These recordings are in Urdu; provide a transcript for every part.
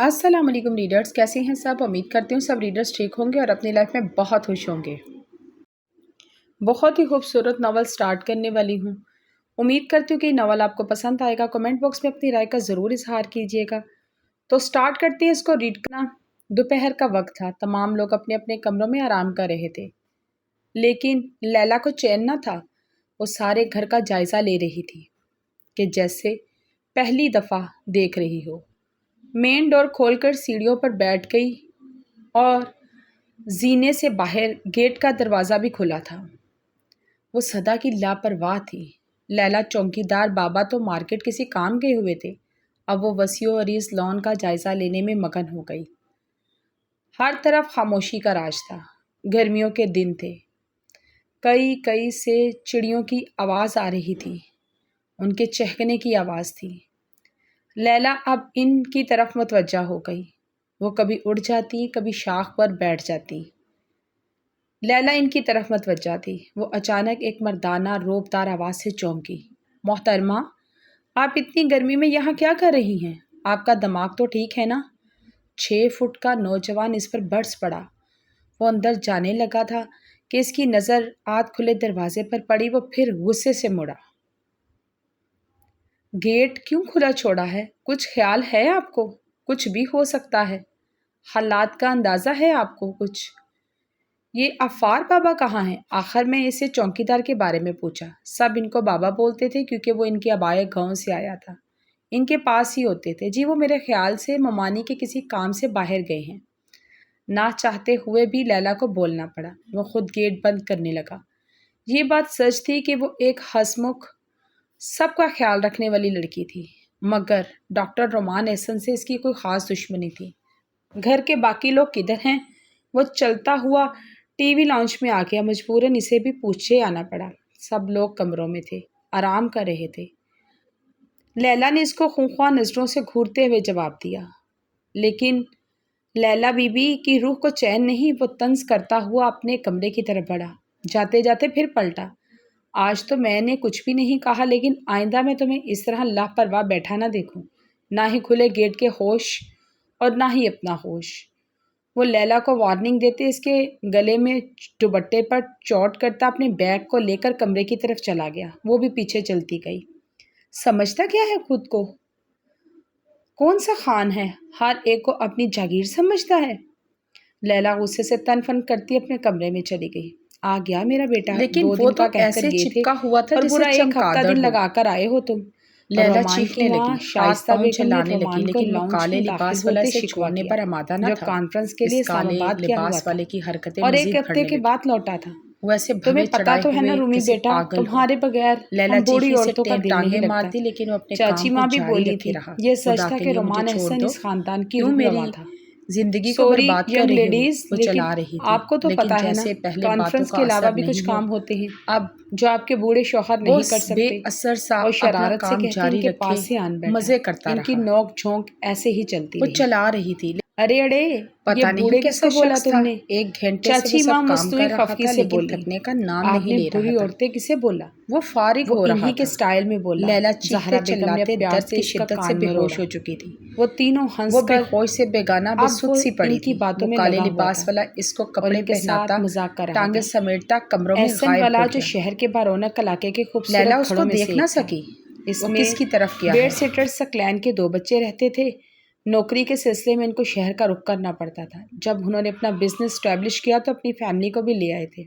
السلام علیکم ریڈرز، کیسے ہیں سب؟ امید کرتی ہوں سب ریڈرز ٹھیک ہوں گے اور اپنی لائف میں بہت خوش ہوں گے۔ بہت ہی خوبصورت ناول سٹارٹ کرنے والی ہوں۔ امید کرتی ہوں کہ یہ ناول آپ کو پسند آئے گا۔ کمنٹ باکس میں اپنی رائے کا ضرور اظہار کیجیے گا۔ تو سٹارٹ کرتے ہیں اس کو ریڈ کرنا۔ دوپہر کا وقت تھا، تمام لوگ اپنے اپنے کمروں میں آرام کر رہے تھے، لیکن لیلا کو چین نہ تھا۔ وہ سارے گھر کا جائزہ لے رہی تھی کہ جیسے پہلی دفعہ دیکھ رہی ہو۔ مین ڈور کھول کر سیڑھیوں پر بیٹھ گئی اور زینے سے باہر گیٹ کا دروازہ بھی کھلا تھا۔ وہ صدا کی لاپرواہ تھی۔ لیلا چوکی دار بابا تو مارکیٹ کسی کام گئے ہوئے تھے، اب وہ وسیع و عریض لان کا جائزہ لینے میں مگن ہو گئی۔ ہر طرف خاموشی کا راج تھا۔ گرمیوں کے دن تھے، کئی سے چڑیوں کی آواز آ رہی تھی، ان کے چہکنے کی آواز تھی۔ لیلا اب ان کی طرف متوجہ ہو گئی۔ وہ کبھی اڑ جاتی، کبھی شاخ پر بیٹھ جاتی۔ لیلا ان کی طرف متوجہ تھی۔ وہ اچانک ایک مردانہ روبدار آواز سے چونکی۔ محترمہ، آپ اتنی گرمی میں یہاں کیا کر رہی ہیں؟ آپ کا دماغ تو ٹھیک ہے نا؟ 6 فٹ کا نوجوان اس پر برس پڑا۔ وہ اندر جانے لگا تھا کہ اس کی نظر آدھ کھلے دروازے پر پڑی۔ وہ پھر غصے سے مڑا۔ گیٹ کیوں کھلا چھوڑا ہے؟ کچھ خیال ہے آپ کو؟ کچھ بھی ہو سکتا ہے۔ حالات کا اندازہ ہے آپ کو کچھ؟ یہ عفار بابا کہاں ہیں؟ آخر میں اسے چوکیدار کے بارے میں پوچھا۔ سب ان کو بابا بولتے تھے کیونکہ وہ ان کے آبائی گاؤں سے آیا تھا۔ ان کے پاس ہی ہوتے تھے۔ جی وہ میرے خیال سے ممانی کے کسی کام سے باہر گئے ہیں۔ نہ چاہتے ہوئے بھی لیلا کو بولنا پڑا۔ وہ خود گیٹ بند کرنے لگا۔ یہ بات سچ تھی کہ وہ ایک ہنسمکھ، سب کا خیال رکھنے والی لڑکی تھی، مگر ڈاکٹر رومان احسن سے اس کی کوئی خاص دشمنی تھی۔ گھر کے باقی لوگ کدھر ہیں؟ وہ چلتا ہوا ٹی وی لاؤنج میں آ گیا۔ مجبوراً اسے بھی پوچھے آنا پڑا۔ سب لوگ کمروں میں تھے، آرام کر رہے تھے۔ لیلا نے اس کو خونخواہ نظروں سے گھورتے ہوئے جواب دیا، لیکن لیلا بی بی کی روح کو چین نہیں۔ وہ طنز کرتا ہوا اپنے کمرے کی طرف بڑھا، جاتے جاتے پھر پلٹا۔ آج تو میں نے کچھ بھی نہیں کہا، لیکن آئندہ میں تمہیں اس طرح لاپرواہ بیٹھا نہ دیکھوں، نہ ہی کھلے گیٹ کے ہوش اور نہ ہی اپنا ہوش۔ وہ لیلا کو وارننگ دیتے اس کے گلے میں دوپٹے پر چوٹ کرتا اپنے بیگ کو لے کر کمرے کی طرف چلا گیا۔ وہ بھی پیچھے چلتی گئی۔ سمجھتا کیا ہے خود کو؟ کون سا خان ہے؟ ہر ایک کو اپنی جاگیر سمجھتا ہے۔ لیلا غصے سے تن فن کرتی اپنے کمرے میں چلی گئی۔ آ گیا میرا بیٹا، لیکن 2 وہ دن کا تو کہہ کر ایسے گئے تھے چپکا ہوا تھا اور جیسے پورا ایک ہفتہ چمگادڑ دن ہو۔ لگا کر آئے ہو تم۔ لیلا رومان چیخنے کی ماں لگی، ہاتھ شائستہ پاؤں بیگم نے چلانے رومان لگی، کو لیکن وہ لاؤنج کالے میں لباس داخل والا ہوتے اسے شکوا چھوڑنے کیا پر آمادہ نہ جو تھا۔ کانفرنس کے اس لیے اسلام کالے آباد گیا ہوا لباس تھا والے کی حرکتیں اور 1 مزید ہفتے بڑھنے کے لگی۔ بعد لوٹا تھا۔ وہ ایسے تمہیں بھوے پتا چڑھائے تو ہے نا ہوئے رومی جیسے بیٹا، پاگل ہو۔ تمہارے بغیر لیلا ہم بوڑھی چیخی سے عورتوں کا دل نہیں ٹانگیں لگتا۔ مارتی، لیکن وہ اپنے چاچی کام کو ماں بھی جاری بولی رکھے تھی، رہا۔ یہ سچ خدا تھا کے کہ لیے مجھے رومان چھوڑ احسن دو، اس خاندان کی کیوں روح میری رواں تھا۔ زندگی کو سوری برباد کر ینگ رہے ہو؟ لیڈیز، وہ لیکن چلا رہی تھی، آپ کو تو لیکن پتا ہے نا جیسے پہلے باتوں کانفرنس کا کے علاوہ اثر بھی کچھ نہیں ہوا، کام ہوتے ہیں اب جو آپ کے بوڑھے شوہر وہ نہیں کر بے سکتے۔ اثر سا اور اپنا شرارت سے کام کہتے ان جاری کے رکھے پاس سے آن بیٹھا۔ مزے کرتا ان کی رہا۔ نوک جھونک ایسے ہی چلتی وہ رہی۔ چلا رہی تھی، ارے اڑے، یہ پتہ نہیں بوڑھے کس کیسا کو بولا شخص تم تھا۔ نے؟ 1 گھنٹے سے وہ چاچی ماں سب کام مصنوعی کر رہا خفگی تھا، سے لیکن بولی۔ تھکنے کا نام آپ نہیں نے لے رہا بوڑھی تھا۔ عورتیں کسے بولا؟ وہ فارغ وہ ہو رہا انہی کے تھا۔ سٹائل میں بولا۔ لیلا چیختے زہرا بیگم نے چلاتے پیار درد سے کی اس کا شدت سے کان بے ہوش مروڑا۔ ہو چکی تھی۔ وہ تینوں ہنس وہ بے کر ہوش سے بیگانہ بے اب سدھ وہ سی پڑی ان کی تھی۔ باتوں وہ میں کالے لگا ہوا لباس تھا والا اس کو اور کپڑے ان کے پہناتا، ساتھ مذاق کر رہا ٹانگیں تھا۔ سمیٹتا کمروں میں احسن غائب والا ہو جو گیا۔ شہر کے بارونق علاقے کے لیلا خوبصورت اس کو گھروں میں سے دیکھ نہ ایک تھا۔ سکی، اس وہ میں کس کی طرف گیا بیڈ ہے۔ سیٹر سکلین کے 2 بچے رہتے تھے۔ نوکری کے سلسلے میں ان کو شہر کا رخ کرنا پڑتا تھا۔ جب انہوں نے اپنا بزنس اسٹیبلش کیا تو اپنی فیملی کو بھی لے آئے تھے۔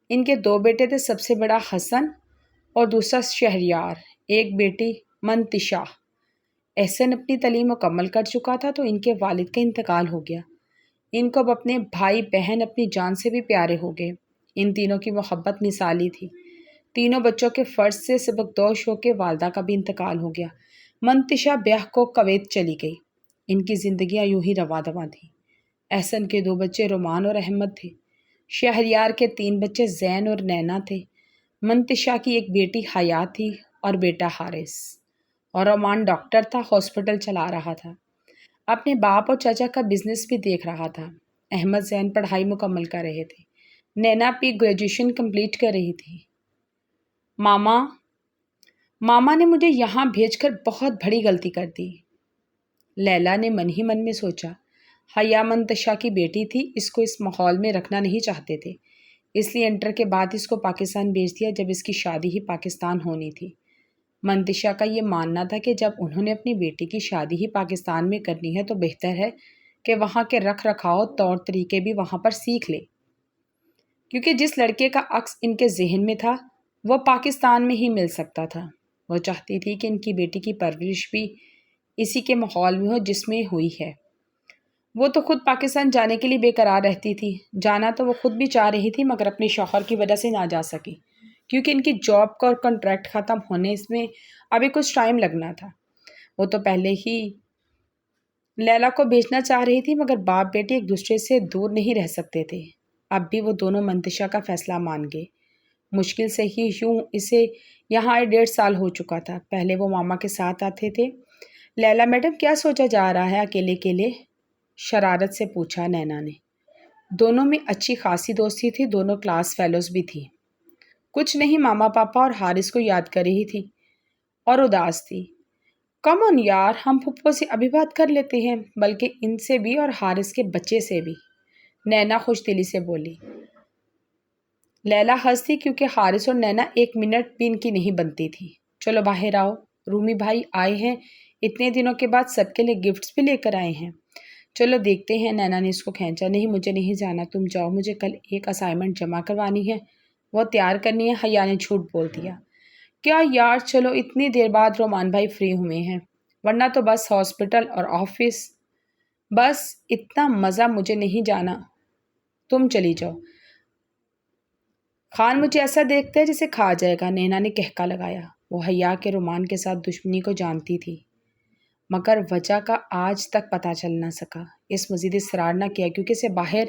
ان کے 2 بیٹے تھے، سب سے بڑا حسن اور دوسرا شہریار، ایک بیٹی منتشا۔ احسن اپنی تعلیم مکمل کر چکا تھا تو ان کے والد کا انتقال ہو گیا۔ ان کو اب اپنے بھائی بہن اپنی جان سے بھی پیارے ہو گئے۔ ان تینوں کی محبت مثالی تھی۔ تینوں بچوں کے فرض سے سبکدوش ہو کے والدہ کا بھی انتقال ہو گیا۔ منتشا بیاہ کو کویت چلی گئی۔ ان کی زندگیاں یوں ہی رواں دواں تھیں۔ احسن کے 2 بچے رومان اور احمد تھے۔ شہریار کے 3 بچے زین اور نینا تھے۔ منتشا کی ایک بیٹی حیات تھی اور بیٹا حارث۔ اور رومان ڈاکٹر تھا، ہاسپٹل چلا رہا تھا۔ اپنے باپ اور چچا کا بزنس بھی دیکھ رہا تھا۔ احمد زین پڑھائی مکمل کر رہے تھے۔ نینا بھی گریجویشن کمپلیٹ کر رہی تھی۔ ماما نے مجھے یہاں بھیج کر بہت بڑی غلطی کر دی۔ لیلا نے من ہی من میں سوچا۔ حیا منتشا کی بیٹی تھی، اس کو اس ماحول میں رکھنا نہیں چاہتے تھے، اس لیے انٹر کے بعد اس کو پاکستان بھیج دیا جب اس کی شادی ہی پاکستان ہونی تھی۔ منتشا کا یہ ماننا تھا کہ جب انہوں نے اپنی بیٹی کی شادی ہی پاکستان میں کرنی ہے تو بہتر ہے کہ وہاں کے رکھ رکھاؤ طور طریقے بھی وہاں پر سیکھ لے، کیونکہ جس لڑکے کا عکس ان کے ذہن میں تھا وہ پاکستان میں ہی مل سکتا تھا۔ وہ چاہتی تھی کہ ان کی بیٹی کی پرورش بھی اسی کے ماحول میں ہو جس میں ہوئی ہے۔ وہ تو خود پاکستان جانے کے لیے بے قرار رہتی تھی، جانا تو وہ خود بھی چاہ رہی تھی مگر اپنے شوہر کی وجہ سے نہ جا سکی، کیونکہ ان کی جاب کا کنٹریکٹ ختم ہونے اس میں ابھی کچھ ٹائم لگنا تھا۔ وہ تو پہلے ہی لیلا کو بھیجنا چاہ رہی تھی مگر باپ بیٹی ایک دوسرے سے دور نہیں رہ سکتے تھے۔ اب بھی وہ دونوں منتشا کا فیصلہ مان گئے۔ مشکل سے ہی یوں اسے یہاں آئے 1.5 سال ہو چکا تھا۔ پہلے وہ ماما کے ساتھ آتے تھے۔ لیلا میڈم کیا سوچا جا رہا ہے اکیلے اکیلے؟ شرارت سے پوچھا نینا نے۔ دونوں میں اچھی خاصی دوستی تھی، دونوں کلاس فیلوز بھی تھی۔ کچھ نہیں، ماما پاپا اور حارث کو یاد کر رہی تھی اور اداس تھی۔ کم آن یار، ہم پھپھو سے ابھی بات کر لیتے ہیں، بلکہ ان سے بھی اور حارث کے بچے سے بھی، نینا خوش دلی سے بولی۔ لیلا ہنس تھی کیونکہ حارث اور نینا 1 منٹ بھی ان کی نہیں بنتی تھی۔ چلو باہر آؤ، رومی بھائی آئے ہیں، اتنے دنوں کے بعد سب کے لیے گفٹس بھی لے کر آئے ہیں۔ چلو دیکھتے ہیں۔ نینا نے اس کو کھینچا۔ نہیں مجھے نہیں جانا، تم جاؤ، مجھے کل ایک اسائنمنٹ جمع کروانی ہے، وہ تیار کرنی ہے۔ حیا نے جھوٹ بول دیا۔ کیا یار، چلو اتنی دیر بعد رومان بھائی فری ہوئے ہیں، ورنہ تو بس ہاسپٹل اور آفس، بس اتنا مزہ، مجھے نہیں جانا، تم چلی جاؤ۔ خان مجھے ایسا دیکھتا ہے جسے کھا جائے گا، نینا نے کہکا لگایا۔ وہ حیا کے رومان کے ساتھ دشمنی کو جانتی تھی مگر وجہ کا آج تک پتہ چل نہ سکا۔ اس مزید اصرار نہ کیا کیونکہ سے باہر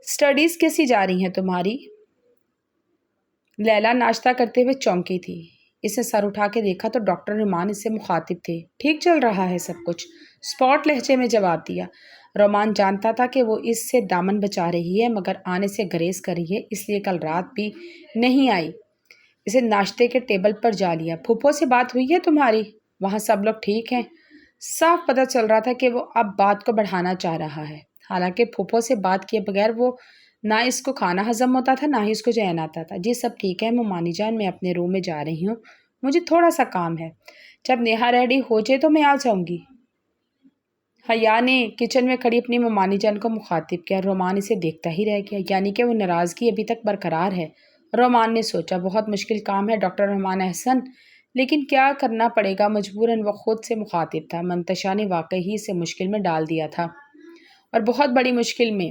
اسٹڈیز کیسی جا رہی ہیں تمہاری؟ لیلا ناشتہ کرتے ہوئے چونکی تھی۔ اس نے سر اٹھا کے دیکھا تو ڈاکٹر رومان اس سے مخاطب تھے۔ ٹھیک چل رہا ہے سب کچھ، اسپاٹ لہجے میں جواب دیا۔ رومان جانتا تھا کہ وہ اس سے دامن بچا رہی ہے مگر آنے سے گریز کر رہی ہے، اس لیے کل رات بھی نہیں آئی۔ اسے ناشتے کے ٹیبل پر جا لیا۔ پھپھو سے بات ہوئی ہے تمہاری؟ وہاں سب لوگ ٹھیک ہیں؟ صاف پتہ چل رہا تھا کہ وہ اب بات کو بڑھانا چاہ رہا ہے، حالانکہ پھپھو سے بات کیے بغیر وہ نہ اس کو کھانا ہضم ہوتا تھا نہ ہی اس کو چین آتا تھا۔ جی سب ٹھیک ہے ممانی جان، میں اپنے روم میں جا رہی ہوں، مجھے تھوڑا سا کام ہے، جب نیہا ریڈی ہو جائے تو میں آ جاؤں گی۔ حیا نے کچن میں کھڑی اپنی ممانی جان کو مخاطب کیا۔ رومان اسے دیکھتا ہی رہ گیا، یعنی کہ وہ ناراضگی ابھی تک برقرار ہے۔ رومان نے سوچا بہت مشکل کام ہے ڈاکٹر رحمان احسن، لیکن کیا کرنا پڑے گا، مجبوراً وہ خود سے مخاطب تھا۔ منتشا نے واقعی اسے مشکل میں ڈال دیا تھا، اور بہت بڑی مشکل میں۔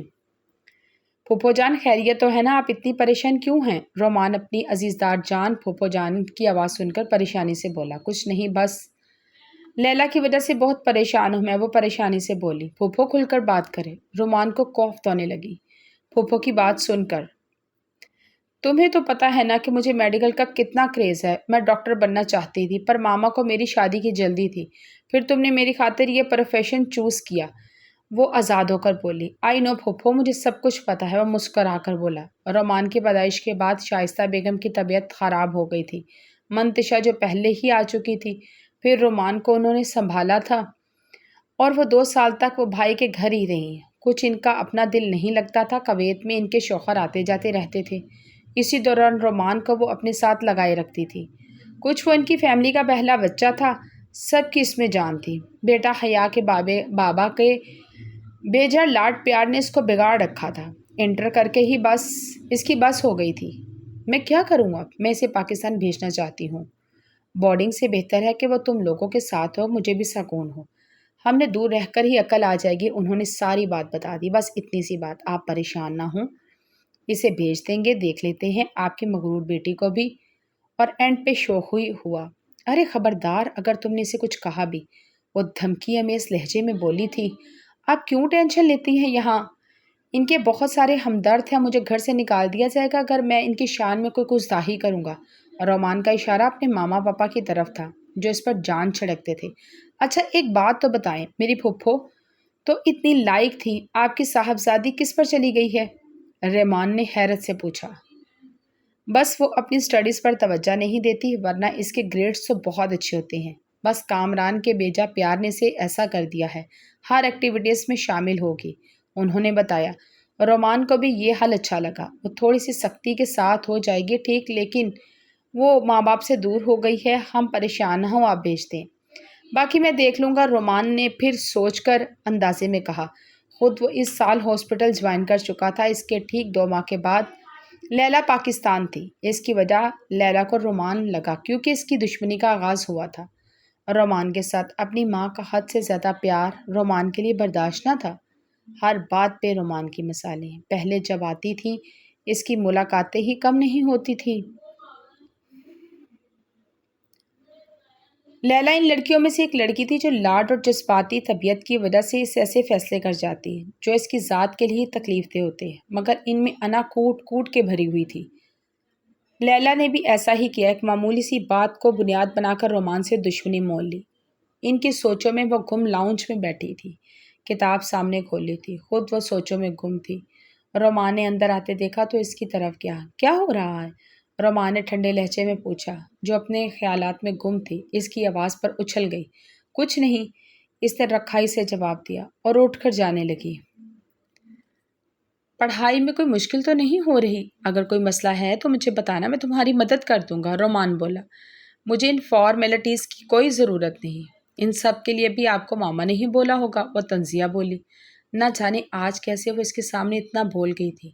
پھپھو جان خیریت تو ہے نا، آپ اتنی پریشان کیوں ہیں؟ رومان اپنی عزیزدار جان پھپھو جان کی آواز سن کر پریشانی سے بولا۔ کچھ نہیں، بس لیلا کی وجہ سے بہت پریشان ہوں میں، وہ پریشانی سے بولی۔ پھپھو کھل کر بات کرے۔ رومان کو کوفت ہونے لگی پھپھو کی بات سن کر۔ تمہیں تو پتہ ہے نا کہ مجھے میڈیکل کا کتنا کریز ہے، میں ڈاکٹر بننا چاہتی تھی پر ماما کو میری شادی کی جلدی تھی، پھر تم نے میری خاطر یہ پروفیشن چوز کیا، وہ آزاد ہو کر بولی۔ آئی نو پھپھو، مجھے سب کچھ پتہ ہے، وہ مسکرا کر بولا۔ رومان کی پیدائش کے بعد شائستہ بیگم کی طبیعت خراب ہو گئی تھی، منتشا جو پہلے ہی آ چکی تھی، پھر رومان کو انہوں نے سنبھالا تھا اور وہ 2 سال تک وہ بھائی کے گھر ہی رہی۔ کچھ ان کا اپنا دل نہیں لگتا تھا، کویت میں ان کے شوہر آتے جاتے رہتے تھے، اسی دوران رومان کو وہ اپنے ساتھ لگائے رکھتی تھی۔ کچھ وہ ان کی فیملی کا پہلا بچہ تھا، سب کی اس میں جان تھی۔ بیٹا حیا کے بابا کے بے جا لاڈ پیار نے اس کو بگاڑ رکھا تھا، انٹر کر کے ہی بس اس کی بس ہو گئی تھی۔ میں کیا کروں اب؟ میں اسے پاکستان بھیجنا چاہتی ہوں، بورڈنگ سے بہتر ہے کہ وہ تم لوگوں کے ساتھ ہو، مجھے بھی سکون ہو، ہم نے دور رہ کر ہی عقل آ جائے گی۔ انہوں نے ساری بات بتا دی، بس اتنی سی بات، آپ پریشان نہ ہوں، اسے بھیج دیں گے، دیکھ لیتے ہیں آپ کی مغرور بیٹی کو بھی۔ اور اینڈ پہ شوق ہوئی ہوا۔ ارے خبردار اگر تم نے اسے کچھ کہا بھی، وہ دھمکی امیز لہجے میں بولی تھی۔ آپ کیوں ٹینشن لیتی ہیں؟ یہاں ان کے بہت سارے ہمدرد ہیں، مجھے گھر سے نکال دیا جائے گا اگر میں ان کی شان میں کوئی گستاخی کروں گا۔ رومان کا اشارہ اپنے ماما پاپا کی طرف تھا جو اس پر جان چھڑکتے تھے۔ اچھا ایک بات تو بتائیں، میری پھپھو تو اتنی لائق تھی، آپ کی صاحبزادی کس پر چلی گئی ہے؟ رومان نے حیرت سے پوچھا۔ بس وہ اپنی سٹڈیز پر توجہ نہیں دیتی، ورنہ اس کے گریڈز تو بہت اچھے ہوتے ہیں، بس کامران کے بیجا پیار نے اسے ایسا کر دیا ہے، ہر ایکٹیویٹیز میں شامل ہوگی۔ انہوں نے بتایا۔ رومان کو بھی یہ حل اچھا لگا۔ وہ تھوڑی سی سختی کے ساتھ ہو جائے گی ٹھیک، لیکن وہ ماں باپ سے دور ہو گئی ہے، ہم پریشان نہ ہوں، آپ بھیج دیں۔ باقی میں دیکھ لوں گا، رومان نے پھر سوچ کر اندازے میں کہا۔ خود وہ اس سال ہاسپٹل جوائن کر چکا تھا۔ اس کے ٹھیک 2 ماہ کے بعد لیلا پاکستان تھی۔ اس کی وجہ لیلا کو رومان لگا کیونکہ اس کی دشمنی کا آغاز ہوا تھا۔ رومان کے ساتھ اپنی ماں کا حد سے زیادہ پیار رومان کے لیے برداشت نہ تھا۔ ہر بات پہ رومان کی مثالیں پہلے جب آتی تھیں، اس کی ملاقاتیں ہی کم نہیں ہوتی تھیں۔ لیلا ان لڑکیوں میں سے ایک لڑکی تھی جو لاڈ اور جذباتی طبیعت کی وجہ سے اس ایسے فیصلے کر جاتی ہے جو اس کی ذات کے لیے تکلیف دہ ہوتے ہیں، مگر ان میں انا کوٹ کوٹ کے بھری ہوئی تھی۔ لیلا نے بھی ایسا ہی کیا، ایک معمولی سی بات کو بنیاد بنا کر رومان سے دشمنی مول لی۔ ان کی سوچوں میں وہ گم لاؤنج میں بیٹھی تھی، کتاب سامنے کھولی تھی، خود وہ سوچوں میں گم تھی۔ رومان نے اندر آتے دیکھا تو اس کی طرف گیا۔ کیا ہو رہا ہے؟ رومان نے ٹھنڈے لہجے میں پوچھا، جو اپنے خیالات میں گم تھی۔ اس کی آواز پر اچھل گئی۔ کچھ نہیں، اس نے رکھائی سے جواب دیا اور اٹھ کر جانے لگی۔ پڑھائی میں کوئی مشکل تو نہیں ہو رہی؟ اگر کوئی مسئلہ ہے تو مجھے بتانا، میں تمہاری مدد کر دوں گا، رومان بولا۔ مجھے ان فارمیلٹیز کی کوئی ضرورت نہیں۔ ان سب کے لیے بھی آپ کو ماما نہیں بولا ہوگا، وہ تنزیہ بولی۔ نہ جانے آج کیسے وہ اس کے سامنے اتنا بول گئی تھی۔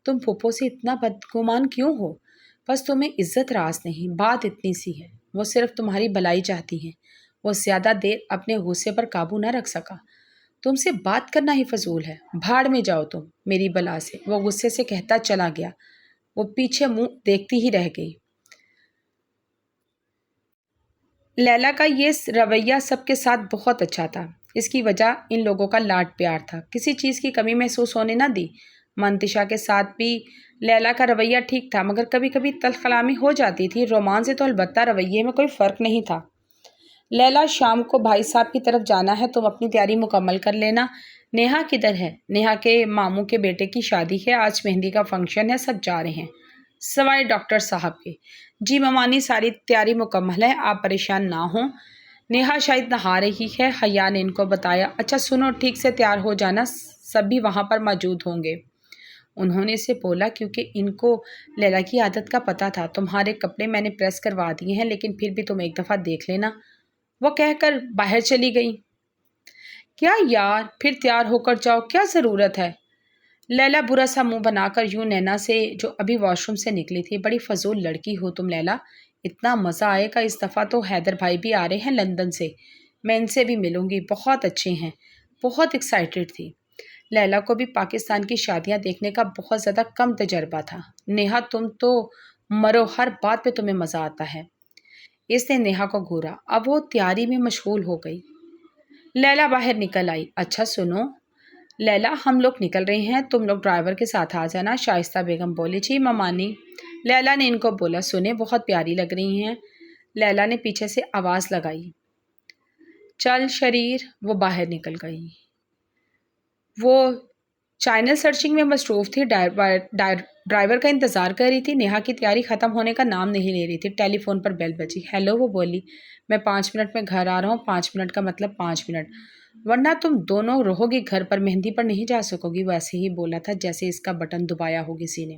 تم پھپھو سے اتنا بدگمان کیوں ہو؟ بس تمہیں عزت راز نہیں، بات اتنی سی ہے۔ وہ صرف تمہاری بھلائی چاہتی ہیں۔ وہ زیادہ دیر اپنے غصے پر قابو نہ رکھ سکا۔ تم سے بات کرنا ہی فضول ہے، بھاڑ میں جاؤ تم میری بلا سے، وہ غصے سے کہتا چلا گیا۔ وہ پیچھے منہ دیکھتی ہی رہ گئی۔ لیلا کا یہ رویہ سب کے ساتھ بہت اچھا تھا۔ اس کی وجہ ان لوگوں کا لاڈ پیار تھا، کسی چیز کی کمی محسوس ہونے نہ دی۔ منتشا کے ساتھ بھی لیلا کا رویہ ٹھیک تھا، مگر کبھی کبھی تلخ کلامی ہو جاتی تھی۔ رومان سے تو البتہ رویے میں کوئی فرق نہیں تھا۔ لیلا، شام کو بھائی صاحب کی طرف جانا ہے، تم اپنی تیاری مکمل کر لینا۔ نیہا کدھر ہے؟ نیہا کے ماموں کے بیٹے کی شادی ہے، آج مہندی کا فنکشن ہے، سب جا رہے ہیں سوائے ڈاکٹر صاحب کے۔ جی ممانی، ساری تیاری مکمل ہے، آپ پریشان نہ ہوں۔ نیہا شاید نہا رہی ہے، حیا نے ان کو بتایا۔ اچھا سنو، ٹھیک سے تیار ہو جانا، سب بھی وہاں پر موجود ہوں گے۔ انہوں نے اسے بولا کیونکہ ان کو لیلا کی عادت کا پتہ تھا۔ تمہارے کپڑے میں نے پریس کروا دیے ہیں، لیکن پھر بھی تم ایک دفعہ دیکھ لینا، وہ کہہ کر باہر چلی گئی۔ کیا یار، پھر تیار ہو کر جاؤ، کیا ضرورت ہے؟ لیلا برا سا منہ بنا کر یوں نینا سے، جو ابھی واش روم سے نکلی تھی۔ بڑی فضول لڑکی ہو تم لیلا، اتنا مزہ آئے گا۔ اس دفعہ تو حیدر بھائی بھی آ رہے ہیں لندن سے، میں ان سے بھی ملوں گی، بہت اچھے ہیں۔ بہت ایکسائٹیڈ تھی۔ لیلا کو بھی پاکستان کی شادیاں دیکھنے کا بہت زیادہ کم تجربہ تھا۔ نیہا، تم تو مرو، ہر بات پہ تمہیں مزہ آتا ہے۔ اس نے نیہا کو گھورا۔ اب وہ تیاری میں مشغول ہو گئی۔ لیلا باہر نکل آئی۔ اچھا سنو لیلا، ہم لوگ نکل رہے ہیں، تم لوگ ڈرائیور کے ساتھ آ جانا، شائستہ بیگم بولی۔ جی ممانی، لیلا نے ان کو بولا۔ سنیں، بہت پیاری لگ رہی ہیں، لیلا نے پیچھے سے آواز لگائی۔ چل شریر، وہ باہر نکل گئی۔ وہ چینل سرچنگ میں مصروف تھی، ڈرائیور کا انتظار کر رہی تھی۔ نیہا کی تیاری ختم ہونے کا نام نہیں لے رہی تھی۔ ٹیلی فون پر بیل بجی۔ ہیلو، وہ بولی۔ میں 5 منٹ میں گھر آ رہا ہوں۔ 5 منٹ کا مطلب 5 منٹ، ورنہ تم دونوں رہو گی گھر پر، مہندی پر نہیں جا سکو گی۔ وہ ایسے ہی بولا تھا جیسے اس کا بٹن دبایا ہو کسی نے۔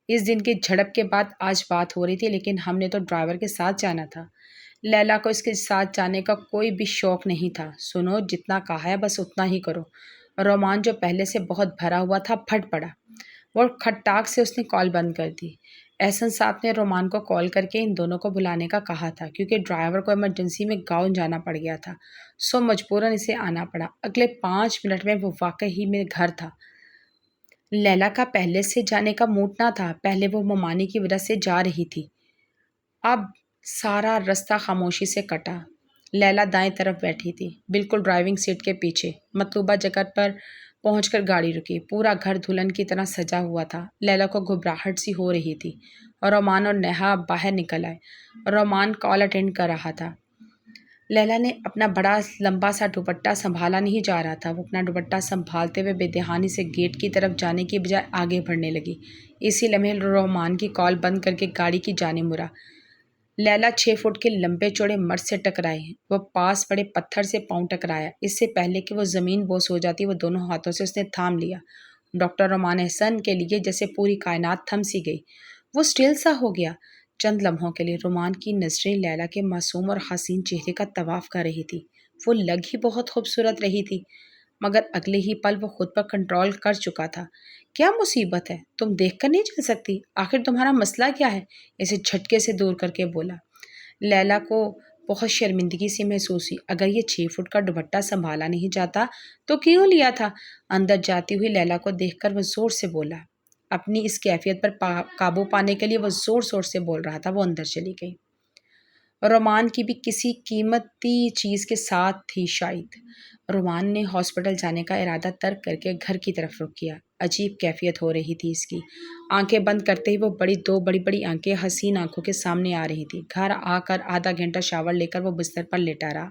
اس دن کی جھڑپ کے بعد آج بات ہو رہی تھی، لیکن ہم نے تو ڈرائیور کے ساتھ جانا تھا۔ لیلا کو اس کے ساتھ جانے کا کوئی بھی شوق نہیں تھا۔ سنو، جتنا کہا ہے بس اتنا ہی کرو۔ رومان جو پہلے سے بہت بھرا ہوا تھا پھٹ پڑا۔ وہ کھٹاک سے اس نے کال بند کر دی۔ احسن صاحب نے رومان کو کال کر کے ان دونوں کو بلانے کا کہا تھا، کیونکہ ڈرائیور کو ایمرجنسی میں گاؤں جانا پڑ گیا تھا، سو مجبوراً اسے آنا پڑا۔ اگلے 5 منٹ میں وہ واقعی میں گھر تھا۔ لیلا کا پہلے سے جانے کا موڈ نہ تھا، پہلے وہ ممانی کی وجہ سے جا رہی تھی۔ اب سارا رستہ خاموشی سے کٹا۔ لیلا دائیں طرف بیٹھی تھی، بالکل ڈرائیونگ سیٹ کے پیچھے۔ مطلوبہ جگہ پر پہنچ کر گاڑی رکی۔ پورا گھر دلہن کی طرح سجا ہوا تھا۔ لیلا کو گھبراہٹ سی ہو رہی تھی۔ رومان اور نیہا باہر نکل آئے۔ رومان کال اٹینڈ کر رہا تھا۔ لیلا نے اپنا بڑا لمبا سا دوپٹہ سنبھالا نہیں جا رہا تھا۔ وہ اپنا دوپٹہ سنبھالتے ہوئے بے دہانی سے گیٹ کی طرف جانے کی بجائے آگے بڑھنے لگی۔ اسی لمحے رومان کی کال بند کر کے گاڑی کی جانب مڑا۔ لیلا 6 فٹ کے لمبے چوڑے مرد سے ٹکرائے ہیں۔ وہ پاس پڑے پتھر سے پاؤں ٹکرایا۔ اس سے پہلے کہ وہ زمین بوس ہو جاتی وہ دونوں ہاتھوں سے اس نے تھام لیا۔ ڈاکٹر رومان احسن کے لیے جیسے پوری کائنات تھم سی گئی۔ وہ اسٹل سا ہو گیا۔ چند لمحوں کے لیے رومان کی نظریں لیلا کے معصوم اور حسین چہرے کا طواف کر رہی تھی۔ وہ لگ ہی بہت خوبصورت رہی تھی، مگر اگلے ہی پل وہ خود پر کنٹرول کر چکا تھا۔ کیا مصیبت ہے؟ تم دیکھ کر نہیں چل سکتی؟ آخر تمہارا مسئلہ کیا ہے؟ اسے جھٹکے سے دور کر کے بولا۔ لیلا کو بہت شرمندگی سی محسوس ہوئی۔ اگر یہ 6 فٹ کا دوپٹہ سنبھالا نہیں جاتا تو کیوں لیا تھا؟ اندر جاتی ہوئی لیلا کو دیکھ کر وہ زور سے بولا۔ اپنی اس کیفیت پر قابو پانے کے لیے وہ زور زور سے بول رہا تھا۔ وہ اندر چلی گئی۔ رومان کی بھی کسی قیمتی چیز کے ساتھ تھی شاید۔ رومان نے ہاسپٹل جانے کا ارادہ ترک کر کے گھر کی طرف رخ کیا۔ عجیب کیفیت ہو رہی تھی اس کی۔ آنکھیں بند کرتے ہی وہ دو بڑی بڑی آنکھیں حسین آنکھوں کے سامنے آ رہی تھی۔ گھر آ کر آدھا گھنٹہ شاور لے کر وہ بستر پر لیٹا رہا۔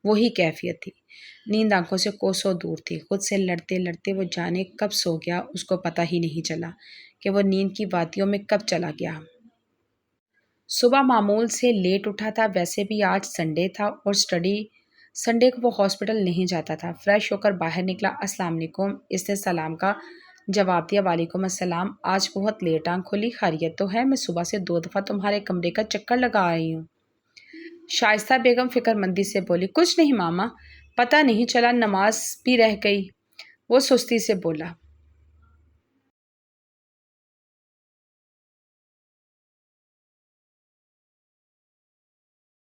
وہی کیفیت تھی۔ نیند آنکھوں سے کوسوں دور تھی۔ خود سے لڑتے لڑتے وہ جانے کب سو گیا اس کو پتہ ہی نہیں چلا کہ وہ نیند کی وادیوں میں کب چلا گیا۔ صبح معمول سے لیٹ اٹھا تھا۔ ویسے بھی آج سنڈے تھا اور سنڈے کو وہ ہاسپٹل نہیں جاتا تھا۔ فریش ہو کر باہر نکلا۔ السلام علیکم۔ اس نے سلام کا جواب دیا۔ وعلیکم السلام۔ آج بہت لیٹ آنکھ کھلی، خیریت تو ہے؟ میں صبح سے 2 دفعہ تمہارے کمرے کا چکر لگا آئی ہوں۔ شائستہ بیگم فکر مندی سے بولی۔ کچھ نہیں ماما، پتہ نہیں چلا نماز بھی رہ گئی۔ وہ سستی سے بولا۔